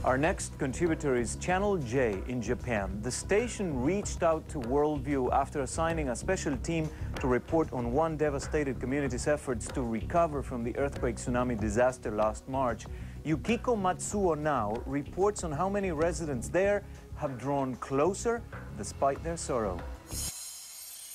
Our next contributor is Channel J in Japan. The station reached out to Worldview after assigning a special team to report on one devastated community's efforts to recover from the earthquake-tsunami disaster last March. Yukiko Matsuo now reports on how many residents there have drawn closer despite their sorrow.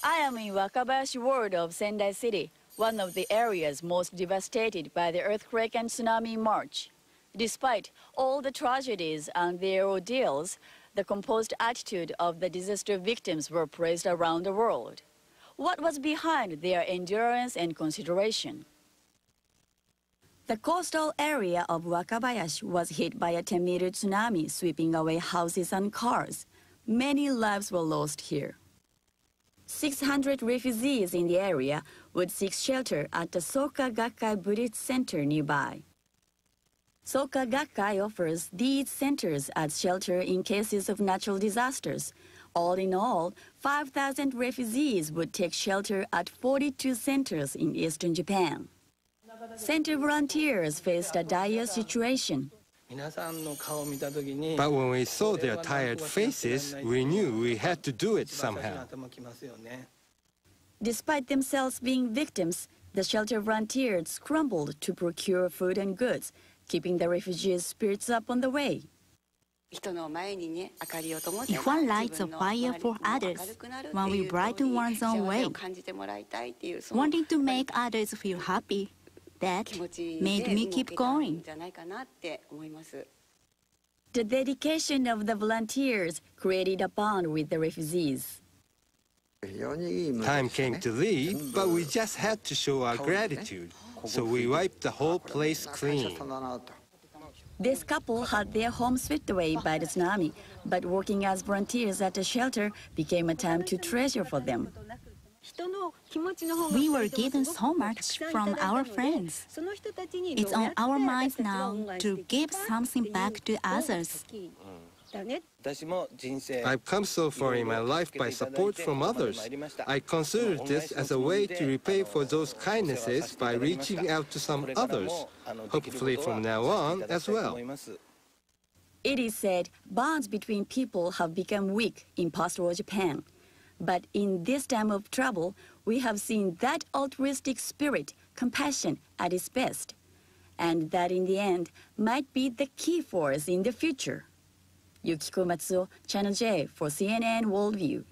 I am in Wakabayashi ward of Sendai City, one of the areas most devastated by the earthquake and tsunami in March. Despite all the tragedies and their ordeals, the composed attitude of the disaster victims were praised around the world. What was behind their endurance and consideration? The coastal area of Wakabayashi was hit by a 10-meter tsunami sweeping away houses and cars. Many lives were lost here. 600 refugees in the area would seek shelter at the Soka Gakkai Buddhist Center nearby. Soka Gakkai offers these centers as shelter in cases of natural disasters. All in all, 5,000 refugees would take shelter at 42 centers in eastern Japan. Center volunteers faced a dire situation. But when we saw their tired faces, we knew we had to do it somehow. Despite themselves being victims, the shelter volunteers scrambled to procure food and goods, keeping the refugees' spirits up on the way. If one lights a fire for others, one will brighten one's own way. Wanting to make others feel happy, that made me keep going. The dedication of the volunteers created a bond with the refugees. Time came to leave, but we just had to show our gratitude, so we wiped the whole place clean. This couple had their home swept away by the tsunami, but working as volunteers at the shelter became a time to treasure for them. We were given so much from our friends. It's on our minds now to give something back to others. I've come so far in my life by support from others. I consider this as a way to repay for those kindnesses by reaching out to some others, hopefully from now on as well. It is said bonds between people have become weak in post-war Japan. But in this time of trouble, we have seen that altruistic spirit, compassion, at its best. And that in the end might be the key for us in the future. Yukiko Matsuo, Channel J for CNN Worldview.